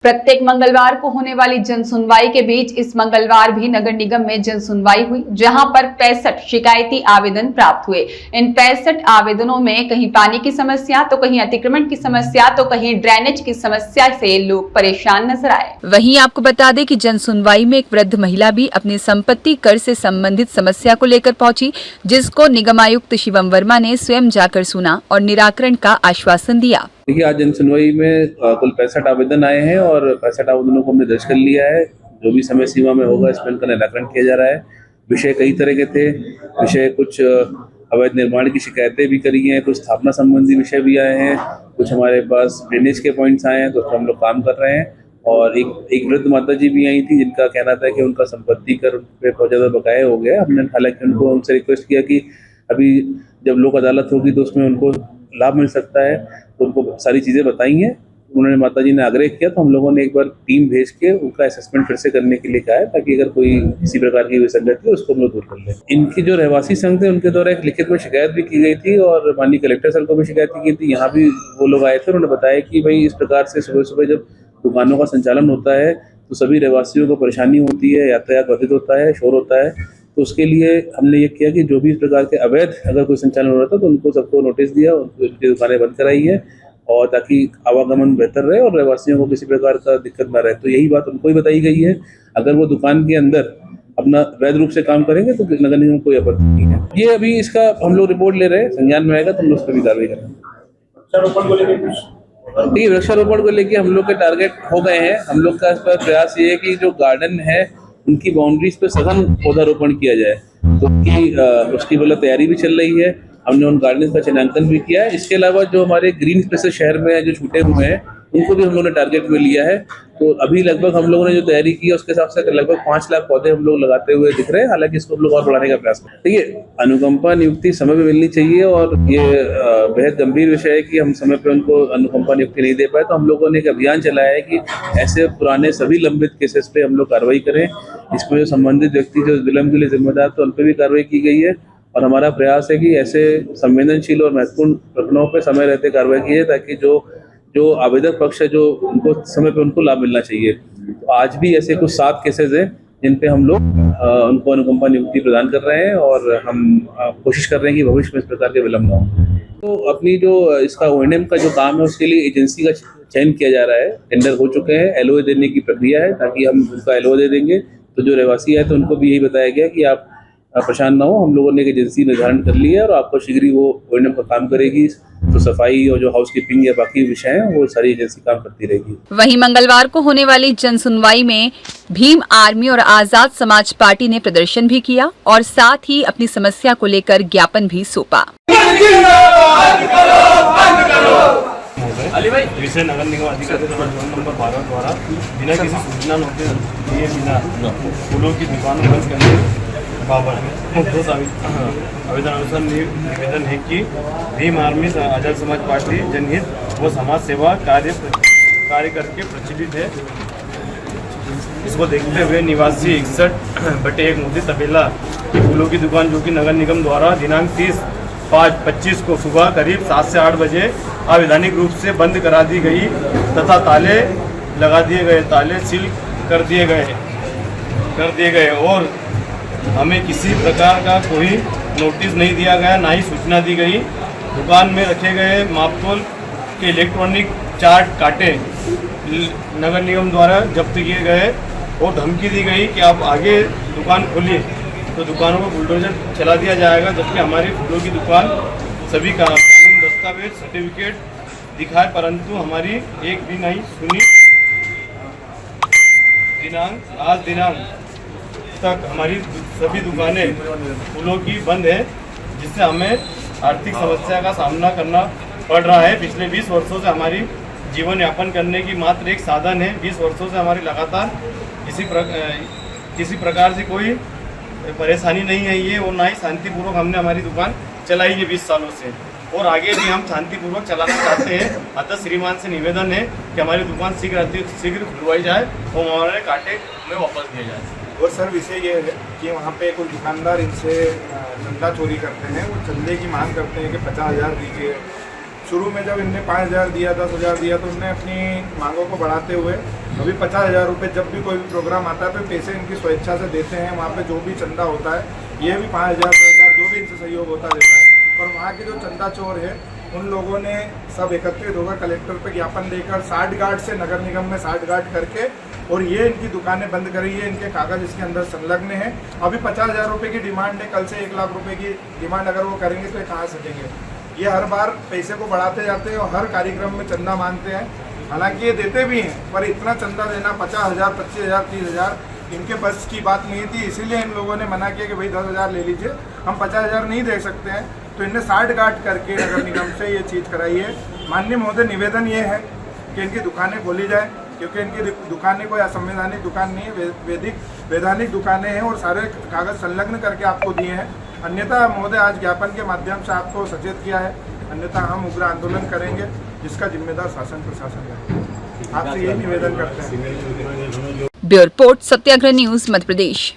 प्रत्येक मंगलवार को होने वाली जन सुनवाई के बीच इस मंगलवार भी नगर निगम में जन सुनवाई हुई, जहां पर 65 शिकायती आवेदन प्राप्त हुए। इन 65 आवेदनों में कहीं पानी की समस्या, तो कहीं अतिक्रमण की समस्या, तो कहीं ड्रेनेज की समस्या से लोग परेशान नजर आए। वहीं आपको बता दें कि जन सुनवाई में एक वृद्ध महिला भी अपनी संपत्ति कर से संबंधित समस्या को लेकर पहुंची, जिसको निगम आयुक्त शिवम वर्मा ने स्वयं जाकर सुना और निराकरण का आश्वासन दिया। देखिए, आज जन सुनवाई में कुल 65 आवेदन आए हैं और 65 आवेदनों को हमने दर्ज कर लिया है। जो भी समय सीमा में होगा इसमें उनका निराकरण किया जा रहा है। विषय कई तरह के थे। विषय कुछ अवैध निर्माण की शिकायतें भी करी हैं, कुछ स्थापना संबंधी विषय भी आए हैं, कुछ हमारे पास ड्रेनेज के पॉइंट्स आए हैं, तो उस पर हम लोग काम कर रहे हैं। और एक वृद्ध माता जी भी आई थी, जिनका कहना था कि उनका संपत्ति कर पे बहुत ज़्यादा बकाया हो गया। हमने हालांकि उनसे रिक्वेस्ट किया कि अभी जब लोक अदालत होगी तो उसमें उनको लाभ मिल सकता है, तो उनको सारी चीज़ें बताई हैं। उन्होंने माताजी ने आग्रह किया, तो हम लोगों ने एक बार टीम भेज के उनका असेसमेंट फिर से करने के लिए कहा है, ताकि अगर कोई किसी प्रकार की विसंगति है उसको हम लोग दूर कर लें। इनकी जो रहवासी संघ थे उनके द्वारा एक लिखित में शिकायत भी की गई थी और माननीय कलेक्टर सर को भी शिकायत की गई थी। यहाँ भी वो लोग आए थे, उन्होंने बताया कि भाई इस प्रकार से सुबह सुबह जब दुकानों का संचालन होता है तो सभी रहवासियों को परेशानी होती है, यातायात बाधित होता है, शोर होता है। तो उसके लिए हमने ये किया कि जो भी इस प्रकार के अवैध अगर कोई संचालन हो रहा था तो उनको सबको नोटिस दिया, उनकी दुकानें बंद कराई है, और ताकि आवागमन बेहतर रहे और रहवासियों को किसी प्रकार का दिक्कत ना रहे। तो यही बात उनको ही बताई गई है। अगर वो दुकान के अंदर अपना वैध रूप से काम करेंगे तो नगर निगम कोई आपत्ति नहीं है। ये अभी इसका हम लोग रिपोर्ट ले रहे हैं, संज्ञान में आएगा तो हम लोग उस पर भी कार्रवाई करेंगे। देखिए, वृक्षारोपण को लेकर हम लोग के टारगेट हो गए हैं। हम लोग का इस पर प्रयास ये है कि जो गार्डन है उनकी बाउंड्रीज पे सघन पौधारोपण किया जाए, तो उसकी मतलब तैयारी भी चल रही है। हमने उन गार्डन का चिन्हांकन भी किया है। इसके अलावा जो हमारे ग्रीन स्पेसेस शहर में है, जो छूटे हुए हैं, उनको भी हम लोगों ने टारगेट में लिया है। तो अभी लगभग हम लोगों ने जो तैयारी की है उसके हिसाब से लगभग 5 लाख पौधे हम लोग लगाते हुए दिख रहे हैं। हालांकि इसको हम लोग और बढ़ाने का प्रयास करें। देखिए, अनुकंपा नियुक्ति समय पे मिलनी चाहिए और ये बेहद गंभीर विषय है कि हम समय पे उनको अनुकंपा नियुक्ति नहीं दे पाए। तो हम लोगों ने एक अभियान चलाया है कि ऐसे पुराने सभी लंबित केसेस पे हम लोग कार्रवाई करें। इसमें जो संबंधित व्यक्ति जो विलम्ब के लिए जिम्मेदार, तो उन पर भी कार्रवाई की गई है। और हमारा प्रयास है कि ऐसे संवेदनशील और महत्वपूर्ण प्रकरणों पर समय रहते कार्रवाई की जाए, ताकि जो आवेदक पक्ष है, जो उनको समय पे उनको लाभ मिलना चाहिए। तो आज भी ऐसे कुछ 7 केसेस हैं जिन पे हम लोग उनको अनुकंपा नियुक्ति प्रदान कर रहे हैं, और हम कोशिश कर रहे हैं कि भविष्य में इस प्रकार के विलम्ब ना हो। तो अपनी जो इसका O&M का जो काम है उसके लिए एजेंसी का चयन किया जा रहा है। टेंडर हो चुके हैं, LOA देने की प्रक्रिया है, ताकि हम उनका LOA दे देंगे। तो जो रहवासी है तो उनको भी यही बताया गया कि आप परेशान ना हो, हम लोगों ने एक एजेंसी निर्धारण कर ली है और आपको शीघ्र ही वो O&M का काम करेगी। तो सफाई और जो हाउसकीपिंग या बाकी विषय हैं वो सारी एजेंसी काम करती रहेगी। वहीं मंगलवार को होने वाली जन सुनवाई में भीम आर्मी और आजाद समाज पार्टी ने प्रदर्शन भी किया और साथ ही अपनी समस्या को लेकर ज्ञापन भी सौंपा। विषय नगर निगम अधिकारी नंबर 12 द्वारा बिना किसी सूचना नोटिस दिए बिना फूलों की दुकान बंद करने बाबत आवेदन अनुसार निवेदन है कि भीम आर्मी आजाद समाज पार्टी जनहित व समाज सेवा कार्य करके प्रचलित है। इसको देखते हुए निवासी 61/1 मोदी तपेला की फूलों की दुकान, जो कि नगर निगम द्वारा दिनांक 30/5/25 को सुबह करीब 7 से 8 बजे अवैधानिक रूप से बंद करा दी गई तथा ताले लगा दिए गए, ताले सील कर दिए गए और हमें किसी प्रकार का कोई नोटिस नहीं दिया गया, ना ही सूचना दी गई। दुकान में रखे गए मापतोल के इलेक्ट्रॉनिक चार्ट काटे नगर निगम द्वारा जब्त किए गए और धमकी दी गई कि आप आगे दुकान खोलिए तो दुकानों को बुलडोजर चला दिया जाएगा, जबकि हमारी फूलों की दुकान सभी का कानून दस्तावेज सर्टिफिकेट दिखाए, परंतु हमारी एक भी नहीं सुनी। आज दिनांक तक हमारी सभी दुकानें फूलों की बंद है, जिससे हमें आर्थिक समस्या का सामना करना पड़ रहा है। पिछले 20 वर्षों से हमारी जीवन यापन करने की मात्र एक साधन है। 20 वर्षों से हमारी लगातार किसी प्रकार से कोई परेशानी नहीं है ये, और ना ही शांतिपूर्वक हमने हमारी दुकान चलाई है 20 सालों से, और आगे भी हम शांतिपूर्वक चलाना चाहते हैं। अतः श्रीमान से निवेदन है कि हमारी दुकान शीघ्र खुलवाई जाए और हमारे कांटे हमें वापस दिए जाए। और सर, विषय ये है कि वहाँ पे कुछ दुकानदार इनसे चंदा चोरी करते हैं। वो चंदे की मांग करते हैं कि 50,000 दीजिए। शुरू में जब इनने 5,000 दिया, 10,000 दिया, तो इनने अपनी मांगों को बढ़ाते हुए अभी 50,000 रुपये जब भी कोई भी प्रोग्राम आता है तो पैसे इनकी स्वेच्छा से देते हैं। वहाँ पे जो भी चंदा होता है ये भी 5,000 10,000 जो भी इनसे सहयोग होता देता है। पर वहाँ के जो चंदा चोर है उन लोगों ने सब एकत्रित होकर कलेक्टर पे ज्ञापन देकर 60 गार्ड से नगर निगम में 60 गार्ड करके और ये इनकी दुकानें बंद करी है। इनके कागज इसके अंदर संलग्न है। अभी 50,000 रुपये की डिमांड है, कल से 1 लाख रुपये की डिमांड अगर वो करेंगे तो ये कहाँ सकेंगे। ये हर बार पैसे को बढ़ाते जाते हैं और हर कार्यक्रम में चंदा मांगते हैं। हालांकि ये देते भी हैं पर इतना चंदा देना 50,000 25,000 30,000 इनके बस की बात नहीं थी। इसीलिए इन लोगों ने मना किया कि भाई 10,000 ले लीजिए, हम 50,000 नहीं दे सकते हैं। तो इनने 60 गार्ड करके नगर निगम से ये चीज़ कराई है। माननीय महोदय, निवेदन ये है कि इनकी दुकानें खोली जाए, क्योंकि इनकी दुकानें कोई असंवैधानिक दुकान नहीं है, वैधानिक दुकानें हैं और सारे कागज संलग्न करके आपको दिए हैं। अन्यथा महोदय आज ज्ञापन के माध्यम से आपको सचेत किया है, अन्यथा हम उग्र आंदोलन करेंगे जिसका जिम्मेदार शासन प्रशासन है। आपसे यही निवेदन करते हैं। ब्यूरो रिपोर्ट, सत्याग्रह न्यूज, मध्य प्रदेश।